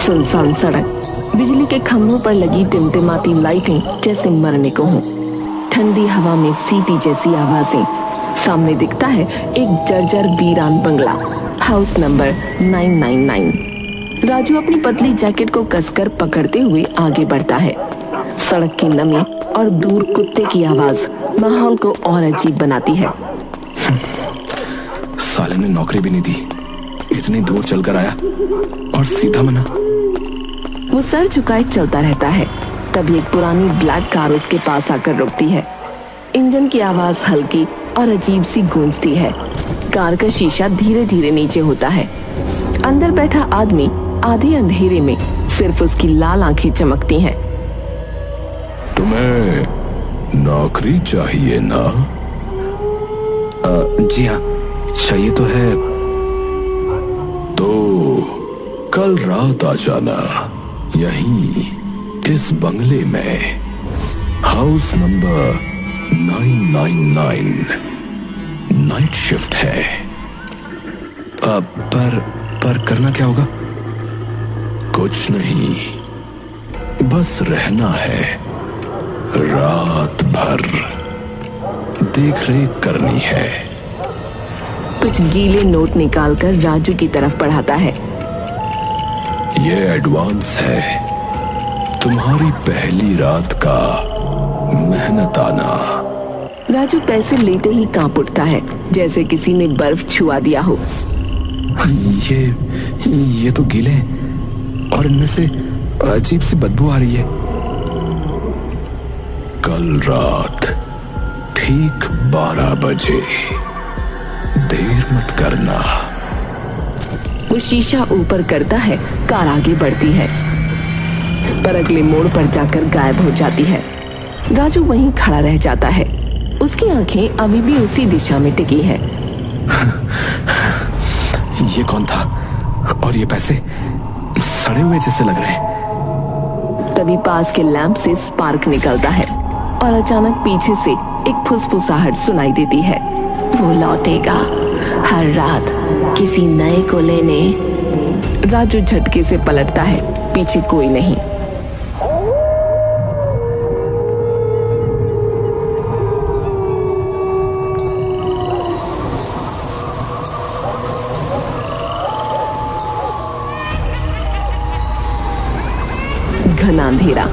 सुनसान सड़क, बिजली के खंभों पर लगी टिमटिमाती लाइटें जैसे मरने को हों। ठंडी हवा में सीटी जैसी आवाजें। सामने दिखता है एक जर्जर वीरान बंगला, हाउस नंबर 999। राजू अपनी पतली जैकेट को कसकर पकड़ते हुए आगे बढ़ता है। सड़क की नमी और दूर कुत्ते की आवाज माहौल को और अजीब बनाती है। साले ने नौकरी भी नहीं दी, इतनी दूर चलकर आया और सीधा मना। वो सर झुकाए चलता रहता है। तभी एक पुरानी ब्लैक कार उसके पास आकर रुकती है। इंजन की आवाज हल्की और अजीब सी गूंजती है। कार का शीशा धीरे धीरे नीचे होता है। अंदर बैठा आदमी आधे अंधेरे में सिर्फ उसकी लाल आंखें चमकती हैं। तुम्हें नौकरी चाहिए ना? जी हाँ, चाहिए तो है। तो कल रात आ जाना, यहीं इस बंगले में, हाउस नंबर 999। नाइट शिफ्ट है। पर करना क्या होगा? कुछ नहीं, बस रहना है। रात भर देख रेख करनी है। कुछ गीले नोट निकालकर राजू की तरफ बढ़ाता है। ये एडवांस है, तुम्हारी पहली रात का मेहनताना। राजू पैसे लेते ही कांप उठता है, जैसे किसी ने बर्फ छुआ दिया हो। ये तो गीले हैं और इनमें से अजीब सी बदबू आ रही है। कल रात ठीक 12 बजे, देर मत करना। वो शीशा ऊपर करता है, कार आगे बढ़ती है, पर अगले मोड़ पर जाकर गायब हो जाती है। राजू वहीं खड़ा रह जाता है। उसकी आंखें अभी भी उसी दिशा में टिकी है। ये कौन था? और ये पैसे सड़े हुए जैसे लग रहे हैं। तभी पास के लैंप से स्पार्क निकलता है और अचानक पीछे से एक फुसफुसाहट सुनाई देती है। वो लौटेगा हर रात किसी नए को लेने। राजू झटके से पलटता है, पीछे कोई नहीं। घना अंधेरा,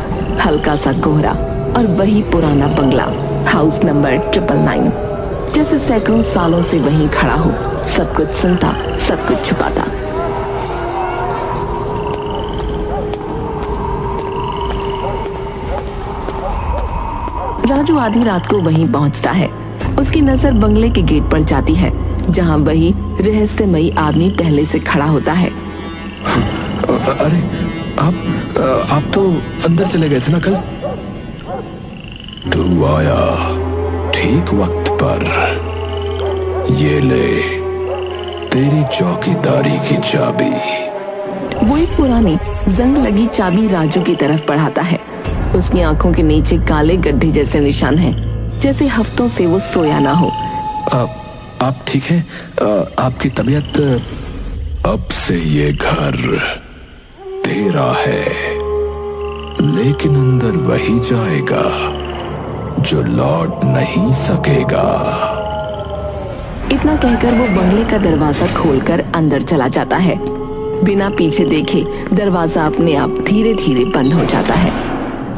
हल्का सा कोहरा और वही पुराना बंगला, हाउस नंबर 999, जैसे सैकड़ों सालों से वहीं खड़ा हो, सब कुछ सुनता, सब कुछ छुपाता। राजू आधी रात को वहीं पहुंचता है। उसकी नजर बंगले के गेट पर जाती है, जहां वही रहस्यमयी आदमी पहले से खड़ा होता है। अरे आप तो अंदर चले गए थे ना कल? तू आया ठीक वक्त पर। ये ले तेरी चौकीदारी की चाबी। वो एक पुरानी जंग लगी चाबी राजू की तरफ बढ़ाता है। उसकी आंखों के नीचे काले गड्ढे जैसे निशान हैं, जैसे हफ्तों से वो सोया ना हो। आप ठीक हैं? आपकी तबीयत? अब से ये घर तेरा है, लेकिन अंदर वही जाएगा जो लौट नहीं सकेगा। इतना कहकर वो बंगले का दरवाजा खोलकर अंदर चला जाता है। बिना पीछे देखे दरवाजा अपने आप धीरे धीरे बंद हो जाता है,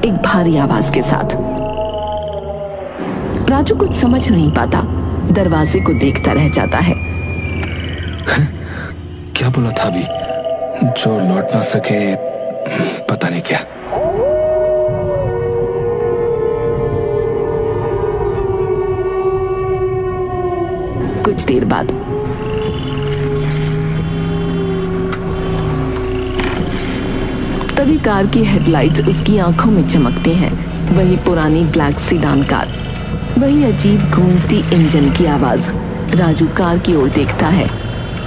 एक भारी आवाज के साथ। राजू कुछ समझ नहीं पाता, दरवाजे को देखता रह जाता है। क्या बोला था अभी? जो लौट ना सके, पता नहीं क्या। कुछ देर बाद तभी कार की हेडलाइट्स उसकी आंखों में चमकती हैं। वही पुरानी ब्लैक सीडान कार, वही अजीब गूंजती इंजन की आवाज। राजू कार की ओर देखता है।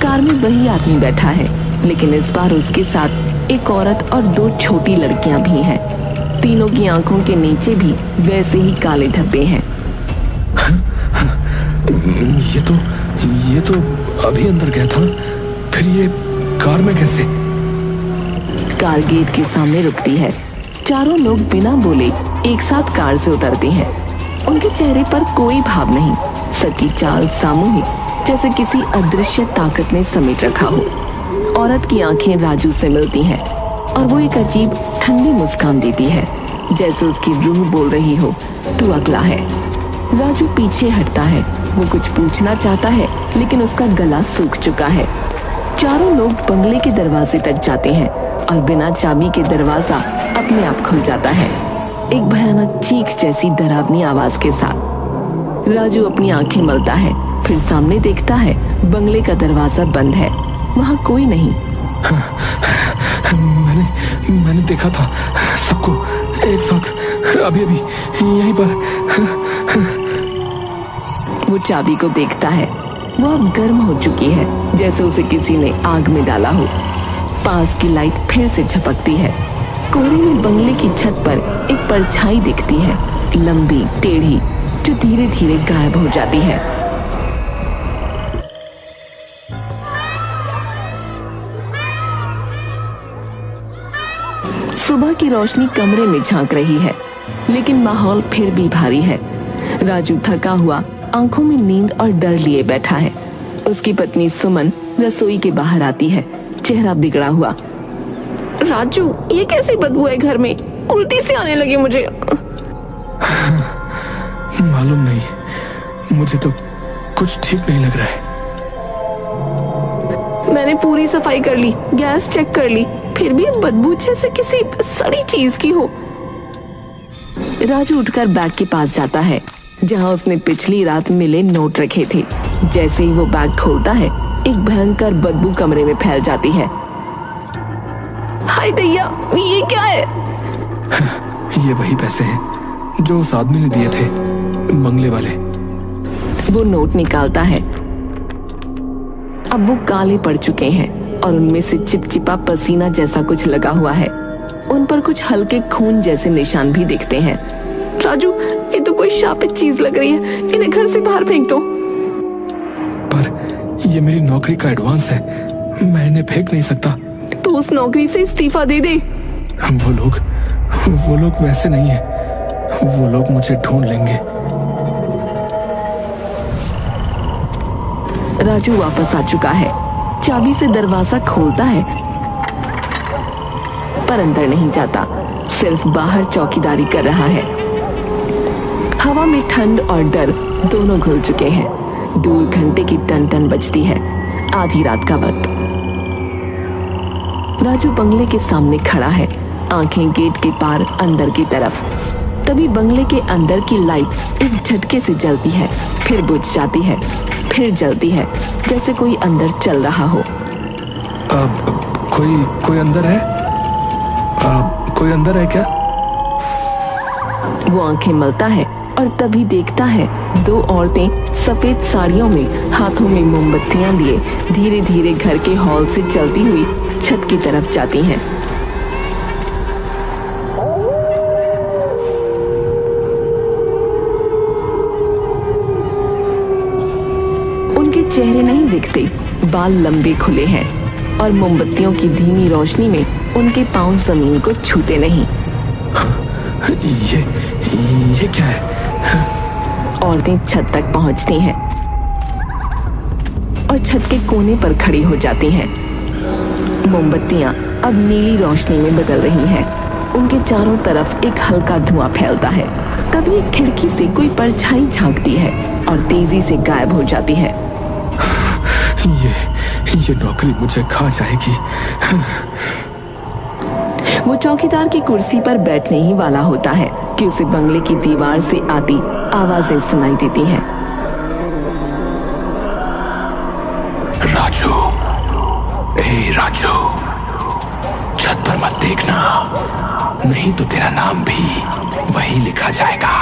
कार में वही आदमी बैठा है, लेकिन इस बार उसके साथ एक औरत और 2 छोटी लड़कियां भी हैं। तीनों की आंखों के नीचे भी वैसे ही काले धब्बे हैं। ये तो अभी अंदर गया था, फिर ये कार में कैसे? कार गेट के सामने रुकती है। चारों लोग बिना बोले एक साथ कार से उतरते हैं। उनके चेहरे पर कोई भाव नहीं, सबकी चाल सामूहिक, जैसे किसी अदृश्य ताकत ने समेट रखा हो। औरत की आंखें राजू से मिलती हैं और वो एक अजीब ठंडी मुस्कान देती है, जैसे उसकी रूह बोल रही हो, तू अगला है। राजू पीछे हटता है। वो कुछ पूछना चाहता है लेकिन उसका गला सूख चुका है। चारों लोग बंगले के दरवाजे तक जाते हैं और बिना चाबी के दरवाजा अपने आप खुल जाता है, एक भयानक चीख जैसी डरावनी आवाज के साथ। राजू अपनी आंखें मलता है, फिर सामने देखता है बंगले का दरवाजा बंद है, वहाँ कोई नहीं। मैंने देखा था सबको एक साथ अभी यहीं पर। वो चाबी को देखता है। वो अब गर्म हो चुकी है, जैसे उसे किसी ने आग में डाला हो। पास की लाइट फिर से झपकती है। कोहरे में बंगले की छत पर एक परछाई दिखती है, लंबी टेढ़ी, जो धीरे धीरे गायब हो जाती है। सुबह की रोशनी कमरे में झांक रही है, लेकिन माहौल फिर भी भारी है। राजू थका हुआ, आंखों में नींद और डर लिए बैठा है। उसकी पत्नी सुमन रसोई के बाहर आती है, चेहरा बिगड़ा हुआ। राजू, ये कैसी बदबू है घर में? उल्टी सी आने लगी मुझे। मालूम नहीं, मुझे तो कुछ ठीक नहीं लग रहा है। मैंने पूरी सफाई कर ली, गैस चेक कर ली, फिर भी बदबू जैसे किसी सड़ी चीज की हो। राजू उठकर बैग के पास जाता है, जहां उसने पिछली रात मिले नोट रखे थे। जैसे ही वो बैग खोलता है, एक भयंकर बदबू कमरे में फैल जाती है। हाय दैया, ये क्या है? ये वही पैसे हैं जो उस आदमी ने दिए थे, बंगले वाले। वो नोट निकालता है। अब वो काले पड़ चुके हैं और उनमें से चिपचिपा पसीना जैसा कुछ लगा हुआ है। उन पर कुछ हल्के खून जैसे निशान भी दिखते हैं। राजू, ये तो कोई शापित चीज लग रही है, इन्हें घर से बाहर फेंक दो। पर ये मेरी नौकरी का एडवांस है, मैं इन्हें फेंक नहीं सकता। तो उस नौकरी से इस्तीफा दे दे। वो लोग वैसे नहीं है, वो लोग मुझे ढूंढ लेंगे। राजू वापस आ चुका है, चाबी से दरवाजा खोलता है, पर अंदर नहीं जाता, सिर्फ बाहर चौकीदारी कर रहा है। हवा में ठंड और डर दोनों घुल चुके हैं। दूर घंटे की टन टन बजती है, आधी रात का वक्त। राजू बंगले के सामने खड़ा है, आंखें गेट के पार अंदर की तरफ। तभी बंगले के अंदर की लाइट एक झटके से जलती है, फिर बुझ जाती है, फिर जलती है, जैसे कोई अंदर चल रहा हो। कोई अंदर है? कोई अंदर है क्या? वो आंखें मलता है और तभी देखता है दो औरतें सफेद साड़ियों में, हाथों में मोमबत्तियां लिए धीरे धीरे घर के हॉल से चलती हुई छत की तरफ जाती हैं। उनके चेहरे नहीं दिखते, बाल लंबे खुले हैं और मोमबत्तियों की धीमी रोशनी में उनके पांव जमीन को छूते नहीं। ये क्या है? औरतें छत तक पहुंचती हैं और छत के कोने पर खड़ी हो जाती हैं। मोमबत्तियां अब नीली रोशनी में बदल रही हैं। उनके चारों तरफ एक हल्का धुआं फैलता है। तभी एक खिड़की से कोई परछाई झांकती है और तेजी से गायब हो जाती है। ये नौकरी मुझे खा जाएगी। वो चौकीदार की कुर्सी पर बैठने ही वाला होता है कि उसे बंगले की दीवार से आती आवाजें सुनाई देती हैं। राजू, राजू, छत पर मत देखना, नहीं तो तेरा नाम भी वही लिखा जाएगा।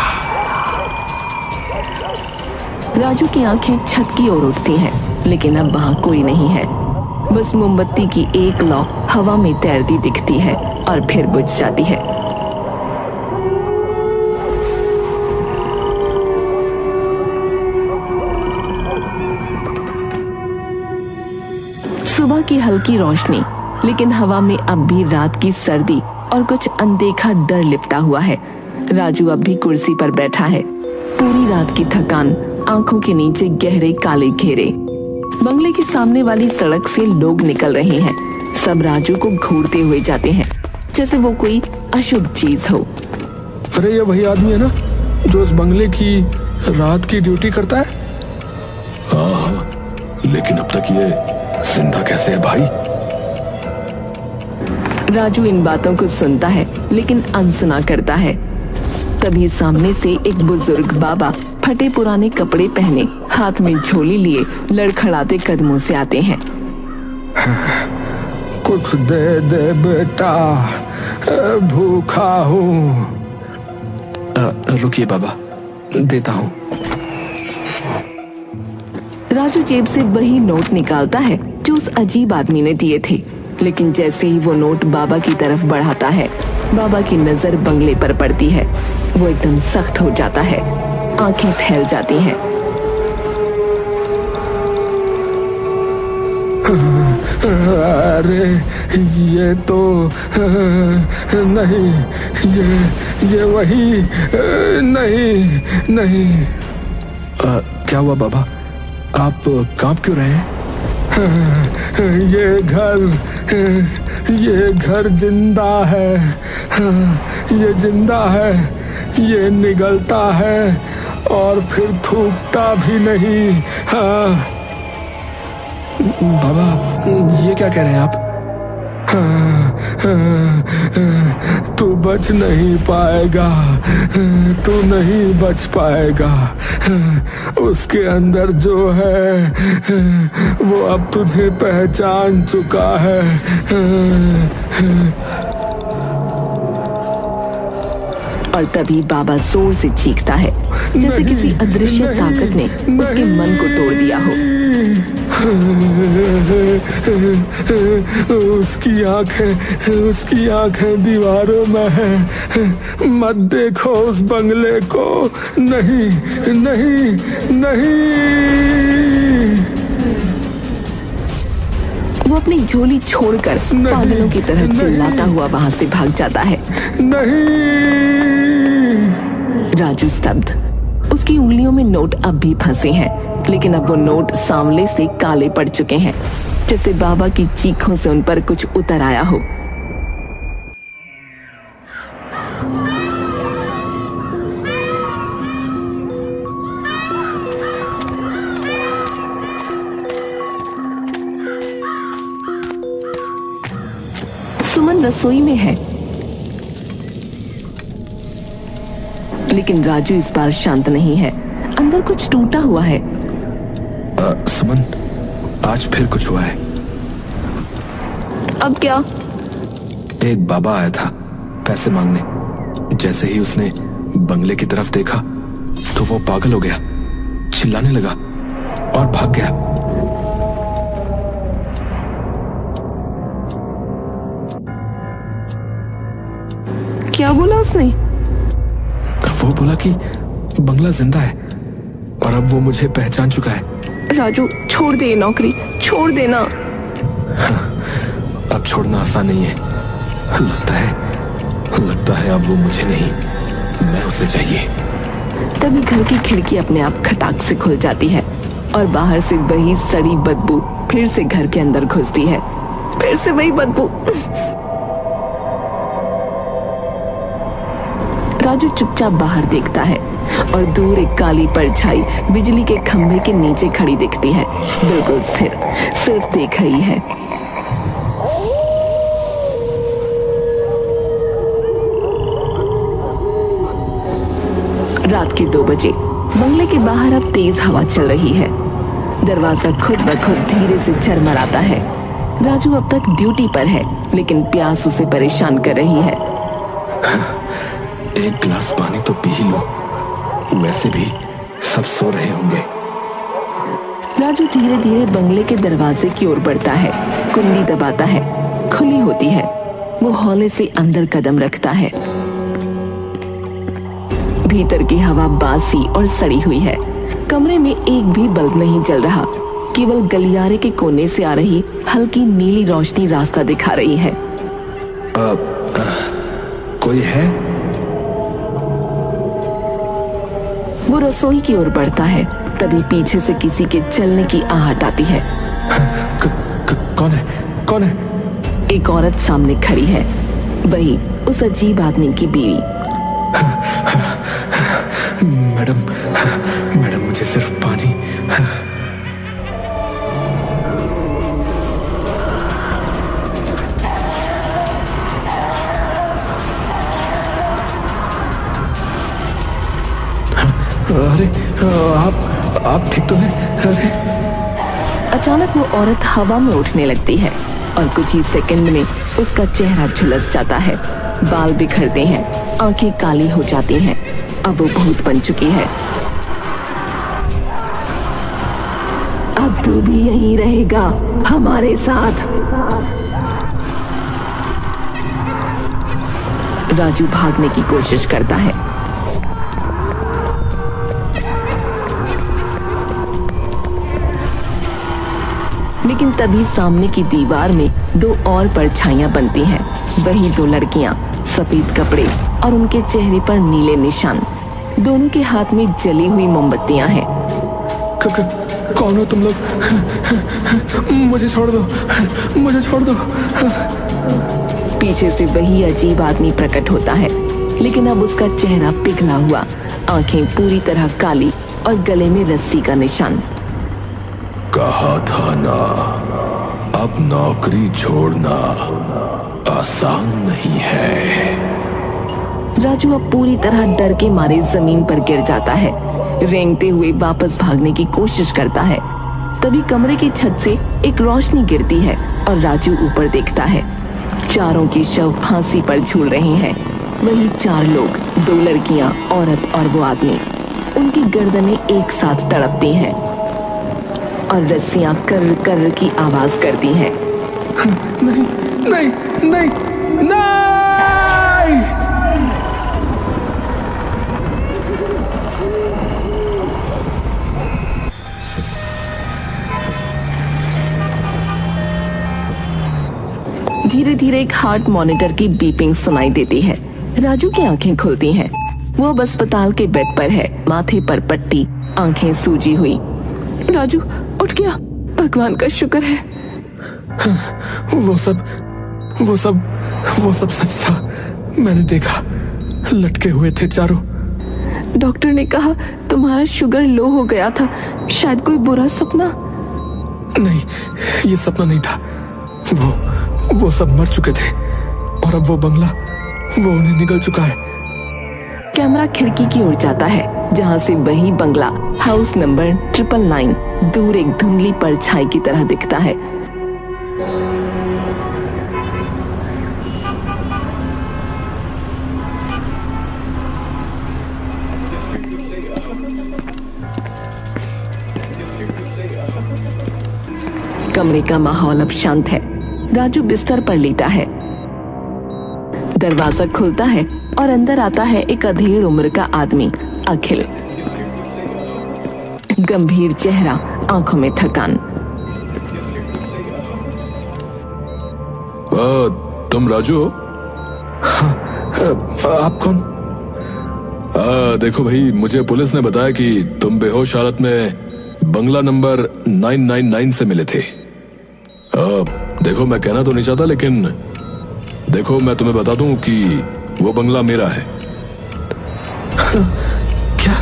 राजू की आंखें छत की ओर उठती हैं, लेकिन अब वहां कोई नहीं है। बस मोमबत्ती की एक लौ हवा में तैरती दिखती है और फिर बुझ जाती है। सुबह की हल्की रोशनी लेकिन हवा में अब भी रात की सर्दी और कुछ अनदेखा डर लिपटा हुआ है। राजू अब भी कुर्सी पर बैठा है, पूरी रात की थकान, आंखों के नीचे गहरे काले घेरे। बंगले के सामने वाली सड़क से लोग निकल रहे हैं। सब राजू को घूरते हुए जाते हैं जैसे वो कोई अशुभ चीज हो। अरे ये वही आदमी है ना जो उस बंगले की रात की ड्यूटी करता है? हाँ, लेकिन अब तक ये जिंदा कैसे है भाई? राजू इन बातों को सुनता है लेकिन अनसुना करता है। तभी सामने से एक बुजुर्ग बाबा फटे पुराने कपड़े पहने, हाथ में झोली लिए, लड़खड़ाते कदमों से आते हैं। कुछ दे दे बेटा, भूखा हूँ। रुकिए बाबा, देता हूँ। राजू जेब से वही नोट निकालता है जो उस अजीब आदमी ने दिए थे, लेकिन जैसे ही वो नोट बाबा की तरफ बढ़ाता है, बाबा की नजर बंगले पर पड़ती है। वो एकदम सख्त हो जाता है, आंखें फैल जाती हैं। अरे ये तो नहीं, ये वही नहीं। क्या हुआ बाबा, आप कांप क्यों रहे हैं? ये घर जिंदा है, ये जिंदा है, ये निगलता है और फिर थूकता भी नहीं। हाँ बाबा, ये क्या कह रहे हैं आप? तू बच नहीं पाएगा, तू नहीं बच पाएगा। उसके अंदर जो है वो अब तुझे पहचान चुका है। और तभी बाबा जोर से चीखता है जैसे किसी अदृश्य ताकत ने उसके मन को तोड़ दिया हो। उसकी आंखें दीवारों में हैं। मत देखो उस बंगले को। नहीं नहीं नहीं। वो अपनी झोली छोड़कर पागलों की तरह चिल्लाता हुआ वहां से भाग जाता है। नहीं। राजू स्तब्ध। उसकी उंगलियों में नोट अब भी फंसे हैं, लेकिन अब वो नोट सांवले से काले पड़ चुके हैं, जैसे बाबा की चीखों से उन पर कुछ उतर आया हो। सुमन रसोई में है, लेकिन राजू इस बार शांत नहीं है। अंदर कुछ टूटा हुआ है। सुमन, आज फिर कुछ हुआ है। अब क्या? एक बाबा आया था पैसे मांगने। जैसे ही उसने बंगले की तरफ देखा तो वो पागल हो गया, चिल्लाने लगा और भाग गया। क्या बोला उसने? वो बोला कि बंगला जिंदा है और अब वो मुझे पहचान चुका है। राजू, छोड़ दे ये नौकरी, छोड़ देना। अब छोड़ना आसान नहीं है। लगता है अब वो मुझे नहीं, मैं उसे चाहिए। तभी घर की खिड़की अपने आप खटाक से खुल जाती है और बाहर से वही सड़ी बदबू फिर से घर के अंदर घुसती है। फिर से वही बदबू। राजू चुपचाप बाहर देखता है और दूर एक काली परछाई बिजली के खंभे के नीचे खड़ी दिखती है, बिल्कुल स्थिर, सिर्फ देख रही है। रात के 2 बजे बंगले के बाहर अब तेज हवा चल रही है। दरवाजा खुद ब खुद धीरे से चरमराता है। राजू अब तक ड्यूटी पर है, लेकिन प्यास उसे परेशान कर रही है। एक गिलास पानी तो पी ही लो, वैसे भी सब सो रहे होंगे। राजू धीरे धीरे बंगले के दरवाजे की ओर बढ़ता है, कुंडी दबाता है, खुली होती है। वो हौले से अंदर कदम रखता है। भीतर की हवा बासी और सड़ी हुई है। कमरे में एक भी बल्ब नहीं जल रहा। केवल गलियारे के कोने से आ रही हल्की नीली रोशनी रास्ता दिखा रही है। कोई है? वो रसोई की ओर बढ़ता है, तभी पीछे से किसी के चलने की आहट आती है। कौन है? कौन है? एक औरत सामने खड़ी है, वही उस अजीब आदमी की बीवी। मैडम मुझे सिर्फ पानी। अरे आप ठीक तो हैं? अरे अचानक वो औरत हवा में उठने लगती है और कुछ ही सेकंड में उसका चेहरा झुलस जाता है। बाल बिखरते हैं, आंखें काली हो जाती हैं। अब वो भूत बन चुकी है। अब तू भी यहीं रहेगा हमारे साथ। राजू भागने की कोशिश करता है, लेकिन तभी सामने की दीवार में दो और परछाइयां बनती हैं। वही दो लड़कियां, सफेद कपड़े और उनके चेहरे पर नीले निशान। दोनों के हाथ में जली हुई मोमबत्तियां हैं। कौन हो तुम लोग? मुझे छोड़ दो, मुझे छोड़ दो। पीछे से वही अजीब आदमी प्रकट होता है, लेकिन अब उसका चेहरा पिघला हुआ, आंखें पूरी तरह काली और गले में रस्सी का निशान। कहा था ना, अब नौकरी छोड़ना आसान नहीं है। राजू अब पूरी तरह डर के मारे जमीन पर गिर जाता है। रेंगते हुए वापस भागने की कोशिश करता है। तभी कमरे की छत से एक रोशनी गिरती है और राजू ऊपर देखता है। चारों के शव फांसी पर झूल रहे हैं। वही 4 लोग, 2 लड़कियां, औरत और वो आदमी। उनकी गर्दनें एक साथ तड़पती हैं और रस्सियां कर्र कर्र की आवाज करती हैं। नहीं नहीं नहीं नहीं। धीरे धीरे एक हार्ट मॉनिटर की बीपिंग सुनाई देती है। राजू की आंखें खुलती हैं। वो अब अस्पताल के बेड पर है, माथे पर पट्टी, आंखें सूजी हुई। राजू उठ गया, भगवान का शुक्र है। वो सब सच था। मैंने देखा, लटके हुए थे चारों। डॉक्टर ने कहा तुम्हारा शुगर लो हो गया था, शायद कोई बुरा सपना। नहीं, ये सपना नहीं था। वो सब मर चुके थे और अब वो बंगला, वो उन्हें निगल चुका है। कैमरा खिड़की की ओर जाता है, जहां से वही बंगला हाउस नंबर 999 दूर एक धुंधली परछाई की तरह दिखता है। कमरे का माहौल अब शांत है। राजू बिस्तर पर लेटा है। दरवाजा खुलता है और अंदर आता है एक अधेड़ उम्र का आदमी, अखिल। गंभीर चेहरा, आंखों में थकान। तुम राजू हो? हाँ, आप कौन? देखो भाई, मुझे पुलिस ने बताया कि तुम बेहोश हालत में बंगला नंबर 999 से मिले थे। देखो, मैं कहना तो नहीं चाहता, लेकिन देखो, मैं तुम्हें बता दूं कि वो बंगला मेरा है। क्या?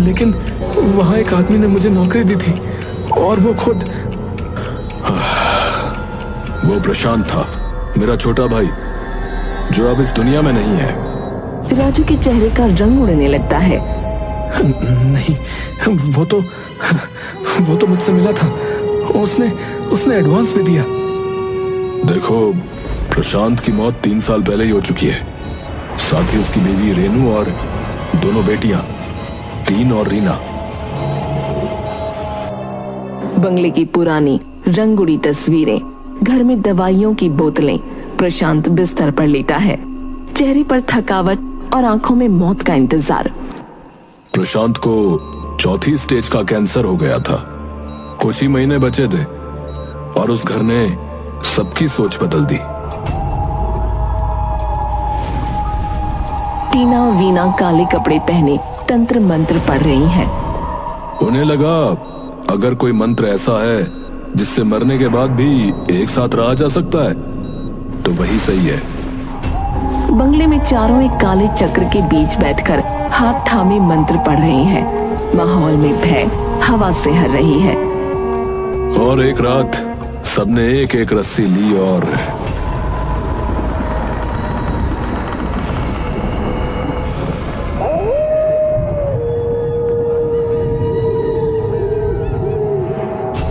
लेकिन वहां एक आदमी ने मुझे नौकरी दी थी और वो खुद। वो प्रशांत था, मेरा छोटा भाई, जो अब इस दुनिया में नहीं है। राजू के चेहरे का रंग उड़ने लगता है। नहीं, वो तो मुझसे मिला था। उसने एडवांस भी दिया। देखो, प्रशांत की मौत 3 साल पहले ही हो चुकी है। साथ ही उसकी बीवी रेनू और दोनों बेटियां, 3 और रीना। बंगले की पुरानी रंग उड़ी तस्वीरें, घर में दवाइयों की बोतलें। प्रशांत बिस्तर पर लेटा है, चेहरे पर थकावट और आंखों में मौत का इंतजार। प्रशांत को 4थी स्टेज का कैंसर हो गया था कुछ ही महीने बचे थे और उस घर ने सबकी सोच बदल दी। टीना और रीना काले कपड़े पहने तंत्र मंत्र पढ़ रही हैं। उन्हें लगा अगर कोई मंत्र ऐसा है जिससे मरने के बाद भी एक साथ रहा जा सकता है तो वही सही है। बंगले में चारों एक काले चक्र के बीच बैठकर हाथ थामे मंत्र पढ़ रही हैं। माहौल में भय हवा से हर रही है। और एक रात सबने एक एक रस्सी ली और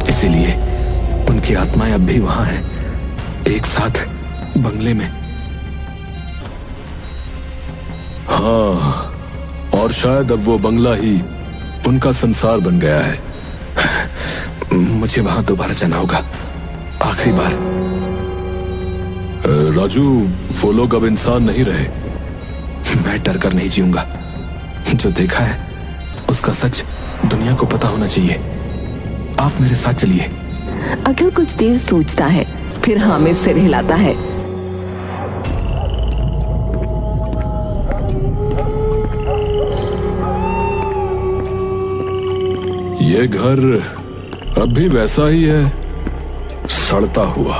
इसीलिए उनकी आत्माएं अब भी वहां हैं, एक साथ बंगले में। हाँ, और शायद अब वो बंगला ही उनका संसार बन गया है। मुझे वहां दोबारा जाना होगा, आखिरी बार। राजू, वो लोग अब इंसान नहीं रहे। मैं डर कर नहीं जीऊंगा। जो देखा है उसका सच दुनिया को पता होना चाहिए। आप मेरे साथ चलिए। अखिल कुछ देर सोचता है, फिर हाँ में सिर हिलाता है। ये घर अब भी वैसा ही है, सड़ता हुआ।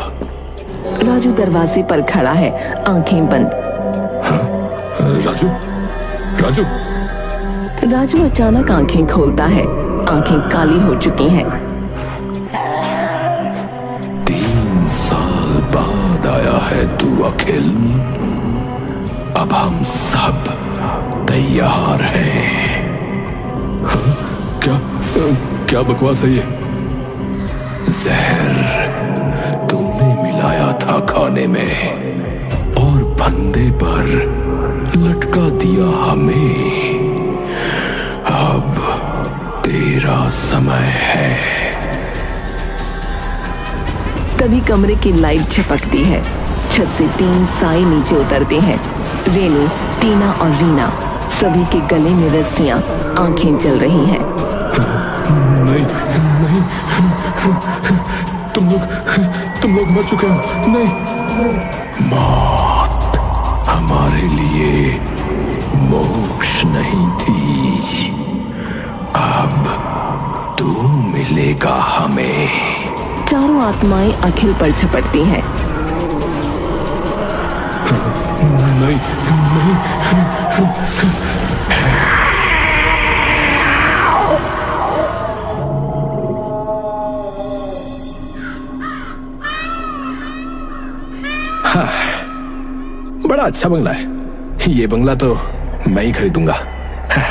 राजू दरवाजे पर खड़ा है, आंखें बंद। हाँ? राजू, राजू। राजू अचानक आंखें खोलता है, आंखें काली हो चुकी हैं। 3 साल बाद आया है तू अखिल। अब हम सब तैयार हैं। हाँ? क्या बकवास है ये? जहर तूने मिलाया था खाने में और फंदे पर लटका दिया हमें। अब तेरा समय है। तभी कमरे की लाइट झपकती है। छत से 3 साई नीचे उतरते हैं। रेनू, टीना और रीना, सभी के गले में रस्सियां, आंखें जल रही हैं। नहीं, नहीं, तुम लोग मर चुके हो। नहीं। मौत हमारे लिए मोक्ष नहीं थी। अब तू मिलेगा हमें। चारों आत्माएं अखिल पर झपटती हैं। नहीं, नहीं। हाँ, बड़ा अच्छा बंगला है। ये बंगला तो मैं ही खरीदूंगा। हाँ।